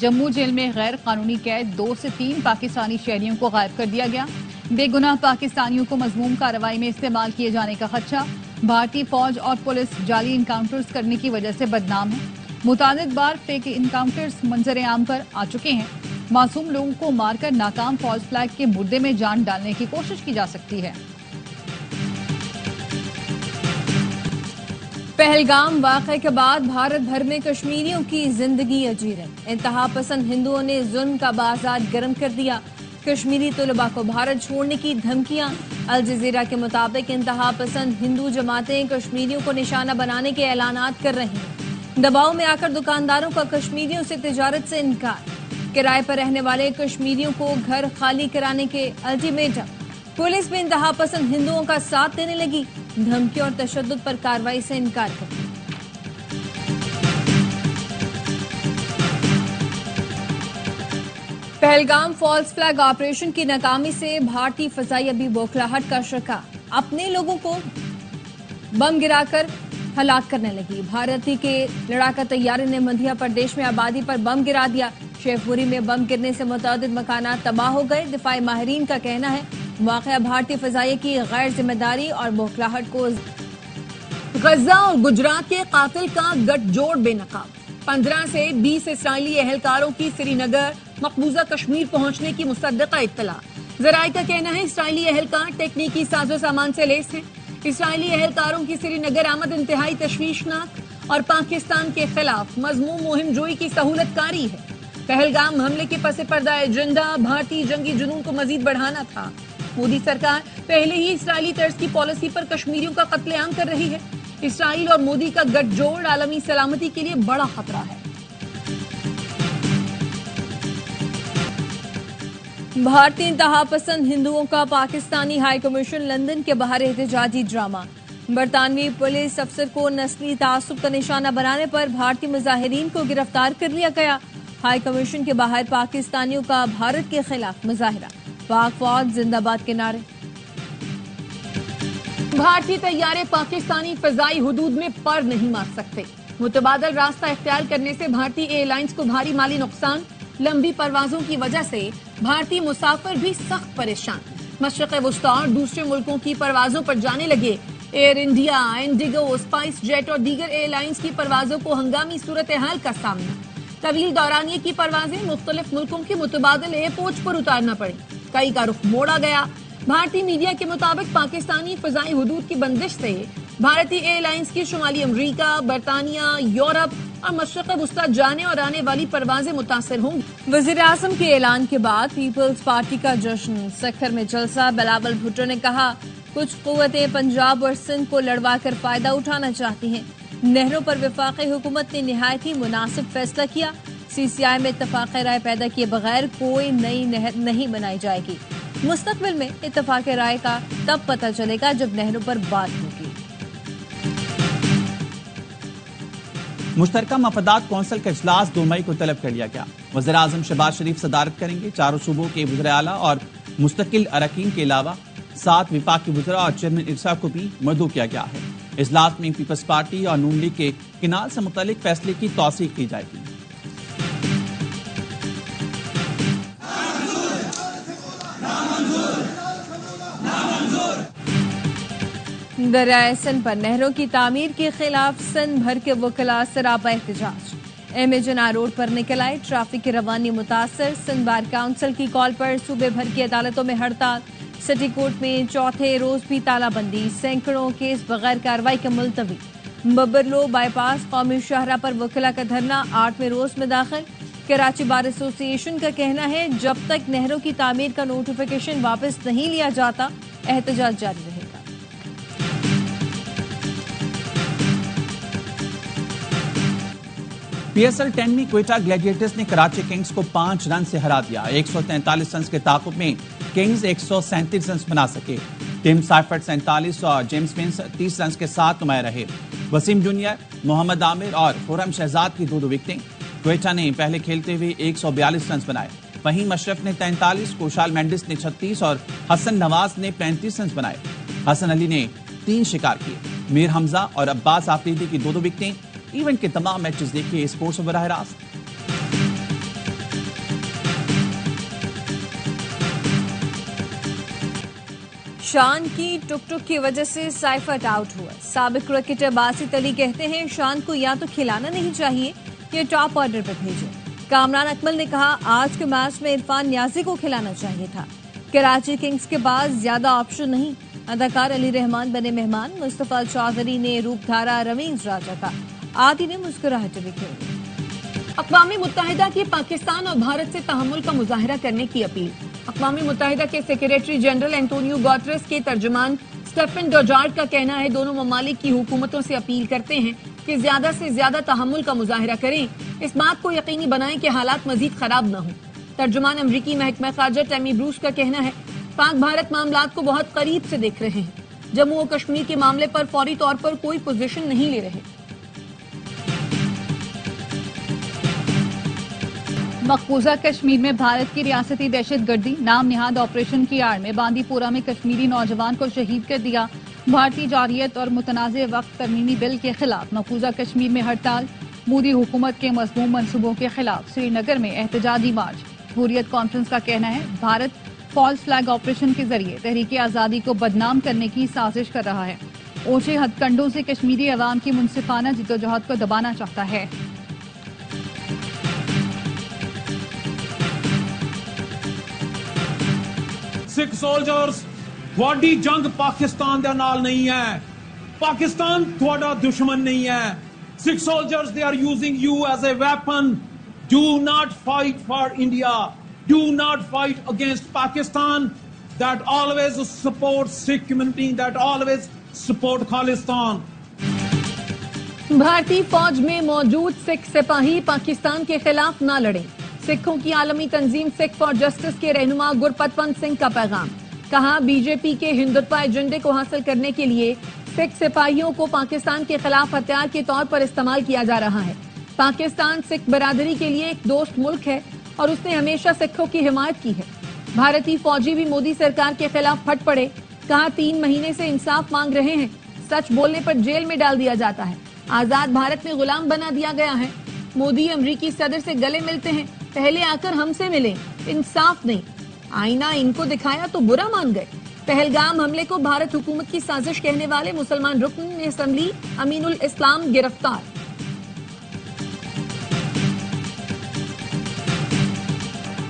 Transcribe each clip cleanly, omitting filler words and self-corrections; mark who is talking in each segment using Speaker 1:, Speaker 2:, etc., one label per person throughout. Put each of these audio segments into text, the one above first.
Speaker 1: Jammu jail میں غیر قانونی قید 2 سے 3 پاکستانی شہریوں کو غائب کر دیا گیا۔ بے گناہ پاکستانیوں کو مذموم کارروائی میں استعمال کیے جانے کا خدشہ۔ بھارتی فوج اور پولیس جعلی انکاؤنٹرز کرنے کی وجہ سے بدنام ہے۔ متعدد بار فیک انکاؤنٹرز منظر عام پر آ چکے ہیں۔ معصوم لوگوں کو مار کر ناکام فالس فلیگ کے مردے میں جان ڈالنے کی کوشش کی جا سکتی ہے۔
Speaker 2: پہلگام واقعے کے بعد بھارت بھر میں کشمیریوں کی زندگی اجیر ہے۔ انتہا پسند ہندوؤں نے ظلم کا بازار گرم کر دیا۔ کشمیری طلباء کو بھارت چھوڑنے کی دھمکیاں۔ الجزیرہ کے مطابق انتہا پسند ہندو جماعتیں کشمیریوں کو نشانہ بنانے کے اعلانات کر رہی ہیں۔ دباؤ میں آ کر دکانداروں کا کشمیریوں سے تجارت سے انکار۔ کرائے پر رہنے والے کشمیریوں کو گھر خالی کرانے کے الٹیمیٹم۔ پولیس بھی انتہا پسند ہندوؤں کا ساتھ دینے لگی۔ دھمکی اور تشدد پر کارروائی سے انکار کر دیا۔ پہلگام فالس فلیگ آپریشن کی ناکامی سے بھارتی فضائی ابھی بوکھلاہٹ کا شکار، اپنے لوگوں کو بم گرا کر ہلاک کرنے لگی۔ بھارتی کے لڑاکا طیارے نے مدھیہ پردیش میں آبادی پر بم گرا دیا۔ شیو پوری میں بم گرنے سے متعدد مکانات تباہ ہو گئے۔ دفاعی ماہرین کا کہنا ہے واقعہ بھارتی فضائیہ کی غیر ذمہ داری اور بوکھلاہٹ کو۔ غزہ اور گجرات کے قاتل کا گٹھ جوڑ بے نقاب۔ 15 سے 20 اسرائیلی اہلکاروں کی سری نگر مقبوضہ کشمیر پہنچنے کی مصدقہ اطلاع۔ ذرائع کا کہنا ہے اسرائیلی اہلکار تکنیکی ساز و سامان سے لیس ہیں۔ اسرائیلی اہلکاروں کی سری نگر آمد انتہائی تشویشناک اور پاکستان کے خلاف مذموم مہم جوئی کی سہولت کاری ہے۔ پہلگام حملے کے پس پردہ ایجنڈا بھارتی جنگی جنون کو مزید بڑھانا تھا۔ مودی سرکار پہلے ہی اسرائیلی طرز کی پالیسی پر کشمیریوں کا قتل عام کر رہی ہے۔ اسرائیل اور مودی کا گٹھ جوڑ عالمی سلامتی کے لیے بڑا خطرہ ہے۔ بھارتی انتہا پسند ہندوؤں کا پاکستانی ہائی کمیشن لندن کے باہر احتجاجی ڈرامہ۔ برطانوی پولیس افسر کو نسلی تعصب کا نشانہ بنانے پر بھارتی مظاہرین کو گرفتار کر لیا گیا۔ ہائی کمیشن کے باہر پاکستانیوں کا بھارت کے خلاف مظاہرہ، پاک فوج زندہ باد کے نعرے۔ بھارتی طیارے پاکستانی فضائی حدود میں پر نہیں مار سکتے۔ متبادل راستہ اختیار کرنے سے بھارتی ایئر لائنز کو بھاری مالی نقصان۔ لمبی پروازوں کی وجہ سے بھارتی مسافر بھی سخت پریشان۔ مشرق وسطی اور دوسرے ملکوں کی پروازوں پر جانے لگے۔ Air India, IndiGo, SpiceJet اور دیگر ایئر لائنز کی پروازوں کو ہنگامی صورتحال کا سامنا۔ طویل دورانیے کی پروازیں مختلف ملکوں کے متبادل ایئرپورٹس پر اتارنا پڑی۔ کئی کا رخ موڑا گیا۔ بھارتی میڈیا کے مطابق پاکستانی فضائی حدود کی بندش سے بھارتی ایئر لائنز کی شمالی امریکہ، برطانیہ، یورپ اور مشرق وسطی جانے اور آنے والی پروازیں متاثر ہوں گی۔ وزیر اعظم کے اعلان کے بعد پیپلز پارٹی کا جشن، سکھر میں جلسہ۔ بلاول بھٹو نے کہا کچھ قوتیں پنجاب اور سندھ کو لڑوا کر فائدہ اٹھانا چاہتی ہیں۔ نہروں پر وفاقی حکومت نے نہایت ہی مناسب فیصلہ کیا۔ سی سی آئی میں اتفاق رائے پیدا کیے بغیر کوئی نئی نہر نہیں بنائی جائے گی۔ مستقبل میں اتفاق رائے کا تب پتہ چلے گا جب نہروں پر بات ہوگی۔
Speaker 3: مشترکہ مفادات کونسل کا اجلاس 2 مئی کو طلب کر لیا گیا۔ وزیر اعظم شہباز شریف صدارت کریں گے۔ چاروں صوبوں کے وزراء اعلیٰ اور مستقل اراکین کے علاوہ 7 وفاقی وزراء اور چیئرمین ارسا کو بھی مدعو کیا گیا ہے۔ اجلاس میں پیپلز پارٹی اور نون لیگ کے کنال سے متعلق فیصلے کی توثیق کی جائے گی۔
Speaker 2: دریائے سندھ پر نہروں کی تعمیر کے خلاف سندھ بھر کے وکلاء سراپا احتجاج۔ ایم اے جناح روڈ پر نکل آئے۔ ٹریفک کی روانی متاثر۔ سندھ بار کونسل کی کال پر صوبے بھر کی عدالتوں میں ہڑتال۔ سٹی کورٹ میں چوتھے روز بھی تالہ بندی۔ سینکڑوں کیس بغیر کارروائی کے ملتوی۔ ببرلو بائی پاس قومی شاہراہ پر وکلاء کا دھرنا 8ویں روز میں داخل۔ کراچی بار ایسوسی ایشن کا کہنا ہے جب تک نہروں کی تعمیر کا نوٹیفیکیشن واپس نہیں لیا جاتا احتجاج جاری رہے گا۔
Speaker 3: پی ایس ایل 10 میں کوئٹہ گلیڈیٹرز نے کراچی کنگز کو 5 رن سے ہرا دیا۔ 143 رنز کے تعاقب میں کنگز 137 رنز بنا سکے۔ ٹیم سائفرٹ 47 اور جیمز مینز 30 رنز کے ساتھ نمایاں رہے۔ وسیم جونیئر، محمد عامر اور خرم شہزاد کی 2 وکٹیں۔ کوئٹہ نے پہلے کھیلتے ہوئے 142 رنز بنائے۔ فہیم اشرف نے 43، کوشال مینڈس نے 36 اور حسن نواز نے 35 رنز بنائے۔ حسن علی نے 3 شکار کیے۔ میر حمزہ اور عباس آفریدی کی 2 وکٹیں۔ ایونٹ کے تمام میچز دیکھیے اسپورٹس براہ راست۔
Speaker 2: شان کی ٹک ٹک کی وجہ سے سائفٹ آؤٹ ہوا. سابق کرکٹر باسط علی کہتے ہیں شان کو یا تو کھلانا نہیں چاہیے یا ٹاپ آرڈر پر بھیجے. کامران اکمل نے کہا آج کے میچ میں عرفان نیازی کو کھلانا چاہیے تھا. کراچی کنگز کے بعد زیادہ آپشن نہیں. اداکار علی رحمان بنے مہمان. مصطفیٰ چودھری نے روپ دھارا رویز راجا کا. آدی نے مسکراہٹ بکھیری.
Speaker 4: اقوام متحدہ کی پاکستان اور بھارت سے تحمل کا مظاہرہ کرنے کی اپیل. اقوام متحدہ کے سیکریٹری جنرل اینٹونیو گوٹریس کے ترجمان اسٹیفن ڈوجارڈ کا کہنا ہے دونوں ممالک کی حکومتوں سے اپیل کرتے ہیں کہ زیادہ سے زیادہ تحمل کا مظاہرہ کریں. اس بات کو یقینی بنائیں کہ حالات مزید خراب نہ ہوں. ترجمان امریکی محکمہ خارجہ ٹیمی بروس کا کہنا ہے پاک بھارت معاملات کو بہت قریب سے دیکھ رہے ہیں. جموں و کشمیر کے معاملے پر فوری طور پر کوئی پوزیشن نہیں لے رہے.
Speaker 1: مقبوضہ کشمیر میں بھارت کی ریاستی دہشت گردی نام نہاد آپریشن کی آڑ میں باندی پورہ میں کشمیری نوجوان کو شہید کر دیا. بھارتی جارحیت اور متنازع وقت ترمیمی بل کے خلاف مقبوضہ کشمیر میں ہڑتال. مودی حکومت کے مذموم منصوبوں کے خلاف سری نگر میں احتجاجی مارچ. حریت کانفرنس کا کہنا ہے بھارت فالس فلیگ آپریشن کے ذریعے تحریک آزادی کو بدنام کرنے کی سازش کر رہا ہے. اونچے ہتھ کنڈوں سے کشمیری عوام کی منصفانہ جدوجہد کو دبانا چاہتا ہے.
Speaker 5: سکھ سولجرز تھوڑی جنگ پاکستان دے نال نہیں ہے. پاکستان تھوڑا دشمن نہیں ہے. سکھ soldiers they are using you as a weapon. Do not fight for India. Do not fight against Pakistan that always supports Sikh community, that always support Khalistan.
Speaker 4: بھارتی فوج میں موجود سکھ سپاہی پاکستان کے خلاف نہ لڑیں. سکھوں کی عالمی تنظیم سکھ فار جسٹس کے رہنما گرپت پنت سنگھ کا پیغام. کہا بی جے پی کے ہندوتوا ایجنڈے کو حاصل کرنے کے لیے سکھ سپاہیوں کو پاکستان کے خلاف ہتھیار کے طور پر استعمال کیا جا رہا ہے. پاکستان سکھ برادری کے لیے ایک دوست ملک ہے اور اس نے ہمیشہ سکھوں کی حمایت کی ہے. بھارتی فوجی بھی مودی سرکار کے خلاف پھٹ پڑے. کہا 3 مہینے سے انصاف مانگ رہے ہیں. سچ بولنے پر جیل میں ڈال دیا جاتا ہے. آزاد بھارت میں غلام بنا دیا گیا ہے. مودی امریکی صدر سے گلے ملتے ہیں. پہلے آ کر ہم سے ملیں. انصاف نہیں. آئینہ ان کو دکھایا تو برا مان گئے. پہلگام حملے کو بھارت حکومت کی سازش کہنے والے مسلمان رکن اسمبلی امین الاسلام گرفتار.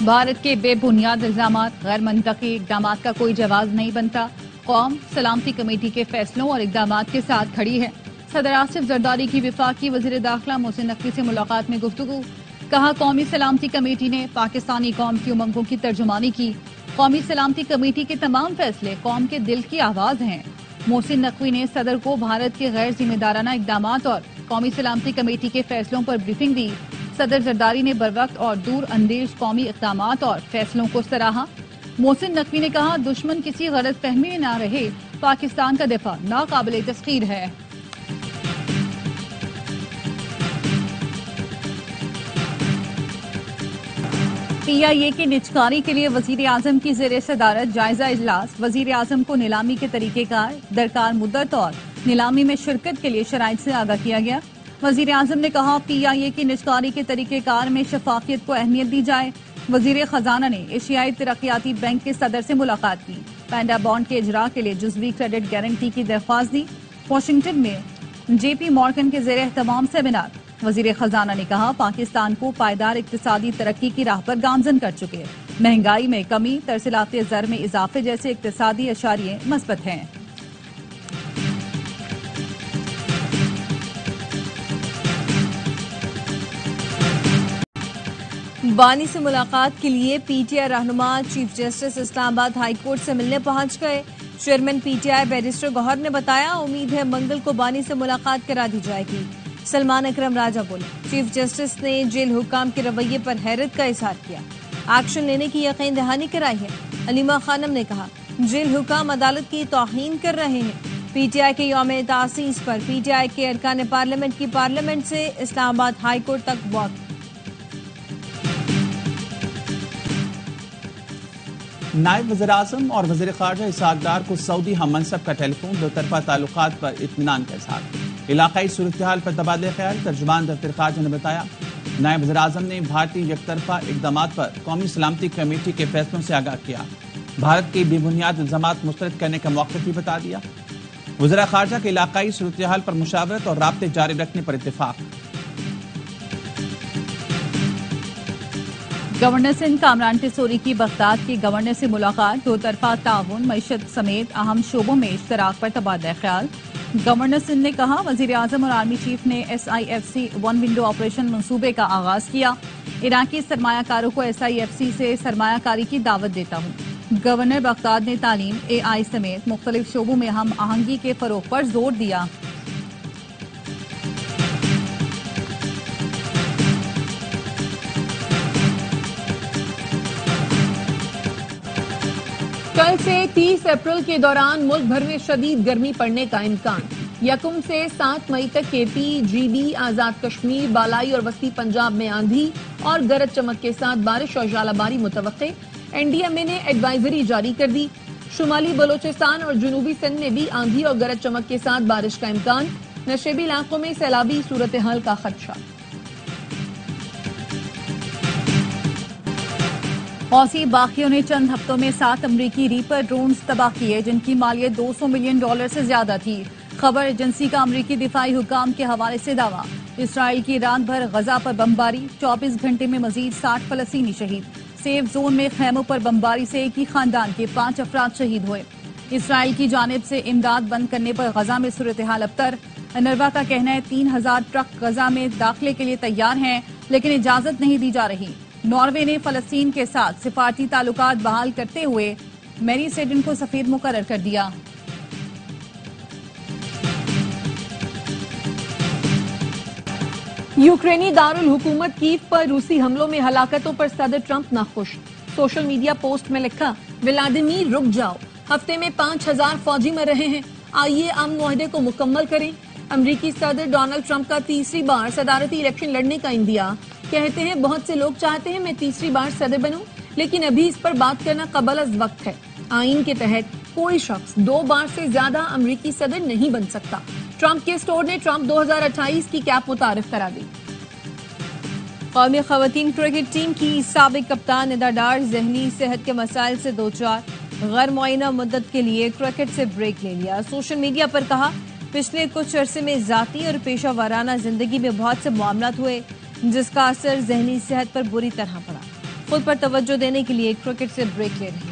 Speaker 1: بھارت کے بے بنیاد الزامات غیر منطقی اقدامات کا کوئی جواز نہیں بنتا. قوم سلامتی کمیٹی کے فیصلوں اور اقدامات کے ساتھ کھڑی ہے. صدر آصف زرداری کی وفاقی وزیر داخلہ محسن نقوی سے ملاقات میں گفتگو. کہا قومی سلامتی کمیٹی نے پاکستانی قوم کی امنگوں کی ترجمانی کی. قومی سلامتی کمیٹی کے تمام فیصلے قوم کے دل کی آواز ہیں. محسن نقوی نے صدر کو بھارت کے غیر ذمہ دارانہ اقدامات اور قومی سلامتی کمیٹی کے فیصلوں پر بریفنگ دی. صدر زرداری نے بروقت اور دور اندیش قومی اقدامات اور فیصلوں کو سراہا. محسن نقوی نے کہا دشمن کسی غلط فہمی میں نہ رہے. پاکستان کا دفاع ناقابل تسخیر ہے. پی آئی اے کی نجکاری کے لیے وزیر اعظم کی زیر صدارت جائزہ اجلاس. وزیر اعظم کو نیلامی کے طریقہ کار درکار مدت اور نیلامی میں شرکت کے لیے شرائط سے آگاہ کیا گیا. وزیر اعظم نے کہا پی آئی اے کی نجکاری کے طریقہ کار میں شفافیت کو اہمیت دی جائے. وزیر خزانہ نے ایشیائی ترقیاتی بینک کے صدر سے ملاقات کی. پینڈا بانڈ کے اجراء کے لیے جزوی کریڈٹ گارنٹی کی درخواست دی. واشنگٹن میں جے پی مورگن کے زیر اہتمام سیمینار. وزیر خزانہ نے کہا پاکستان کو پائیدار اقتصادی ترقی کی راہ پر گامزن کر چکے. مہنگائی میں کمی، ترسیلات زر میں اضافے جیسے اقتصادی اشاریے مثبت ہیں.
Speaker 2: بانی سے ملاقات کے لیے پی ٹی آئی رہنما چیف جسٹس اسلام آباد ہائی کورٹ سے ملنے پہنچ گئے. Chairman P T I barrister Gohar نے بتایا امید ہے منگل کو بانی سے ملاقات کرا دی جائے گی. سلمان اکرم راجہ بولے چیف جسٹس نے جیل حکام کے رویے پر حیرت کا اظہار کیا. ایکشن لینے کی یقین دہانی کرائی ہے. علیمہ خانم نے کہا جیل حکام عدالت کی توہین کر رہے ہیں. پی ٹی آئی کے یوم تاسیس پر پی ٹی آئی کے ارکان پارلیمنٹ کی پارلیمنٹ سے اسلام آباد ہائی کورٹ تک واک.
Speaker 3: نائب وزیراعظم اور وزیر خارجہ اسحاق ڈار کو سعودی ہم منصب کا ٹیلی فون. دو طرفہ تعلقات پر اطمینان کا اظہار. علاقائی صورتحال پر تبادلہ خیال. ترجمان دفتر خارجہ نے بتایا نائب وزیراعظم نے بھارتی یک طرفہ اقدامات پر قومی سلامتی کمیٹی کے فیصلوں سے آگاہ کیا. بھارت کے بے بنیاد الزامات مسترد کرنے کا موقف بھی بتا دیا۔ وزراء خارجہ کے علاقائی صورتحال پر مشاورت اور رابطے جاری رکھنے پر اتفاق۔
Speaker 1: گورنر سندھ کامران ٹیسوری کی بغداد کے گورنر سے ملاقات، دو طرفہ تعاون، معیشت سمیت اہم شعبوں میں اشتراک پر تبادلہ خیال۔ گورنر سندھ نے کہا وزیر اعظم اور آرمی چیف نے SIFC ون ونڈو آپریشن منصوبے کا آغاز کیا۔ عراقی سرمایہ کاروں کو SIFC سے سرمایہ کاری کی دعوت دیتا ہوں۔ گورنر بغداد نے تعلیم، AI سمیت مختلف شعبوں میں ہم آہنگی کے فروغ پر زور دیا۔
Speaker 4: کل سے 30 اپریل کے دوران ملک بھر میں شدید گرمی پڑنے کا امکان۔ 1 سے 7 مئی تک KP، GB، آزاد کشمیر، بالائی اور وسطی پنجاب میں آندھی اور گرج چمک کے ساتھ بارش اور ژالہ باری متوقع۔ NDMA نے ایڈوائزری جاری کر دی۔ شمالی بلوچستان اور جنوبی سندھ میں بھی آندھی اور گرج چمک کے ساتھ بارش کا امکان۔ نشیبی علاقوں میں سیلابی صورتحال کا خدشہ۔
Speaker 1: حوثی باغیوں نے چند ہفتوں میں 7 امریکی ریپر ڈرونز تباہ کیے جن کی مالیت $200 ملین سے زیادہ تھی۔ خبر ایجنسی کا امریکی دفاعی حکام کے حوالے سے دعویٰ۔ اسرائیل کی رات بھر غزہ پر بمباری، 24 گھنٹے میں مزید 60 فلسطینی شہید۔ سیف زون میں خیموں پر بمباری سے ایک ہی خاندان کے 5 افراد شہید ہوئے۔ اسرائیل کی جانب سے امداد بند کرنے پر غزہ میں صورتحال ابتر۔ انروا کا کہنا ہے 3000 ٹرک غزہ میں داخلے کے لیے تیار ہیں لیکن اجازت نہیں دی جا رہی۔ ناروے نے فلسطین کے ساتھ سفارتی تعلقات بحال کرتے ہوئے میری سیڈن کو سفیر مقرر کر دیا۔
Speaker 4: یوکرینی دارالحکومت کیف پر روسی حملوں میں ہلاکتوں پر صدر ٹرمپ ناخوش۔ سوشل میڈیا پوسٹ میں لکھا، ولادیمیر رک جاؤ، ہفتے میں 5000 فوجی مر رہے ہیں، آئیے امن معاہدے کو مکمل کریں۔ امریکی صدر ڈونلڈ ٹرمپ کا تیسری بار صدارتی الیکشن لڑنے کا اندیا۔ کہتے ہیں بہت سے لوگ چاہتے ہیں میں تیسری بار صدر بنوں لیکن ابھی اس پر بات کرنا قبل از وقت ہے۔ آئین کے تحت کوئی شخص 2 بار سے زیادہ امریکی صدر نہیں بن سکتا۔ ٹرمپ کے اسٹور نے ٹرمپ 2028 کی کیپ متعارف کرا دی۔
Speaker 2: قومی خواتین کرکٹ ٹیم کی سابق کپتان ندا ڈار ذہنی صحت کے مسائل سے دوچار، غیر معینہ مدت کے لیے کرکٹ سے بریک لے لیا۔ سوشل میڈیا پر کہا پچھلے کچھ عرصے میں ذاتی اور پیشہ ورانہ زندگی میں بہت سے معاملات ہوئے جس کا اثر ذہنی صحت پر بری طرح پڑا۔ خود پر توجہ دینے کے لیے کرکٹ سے بریک لے رہے ہیں۔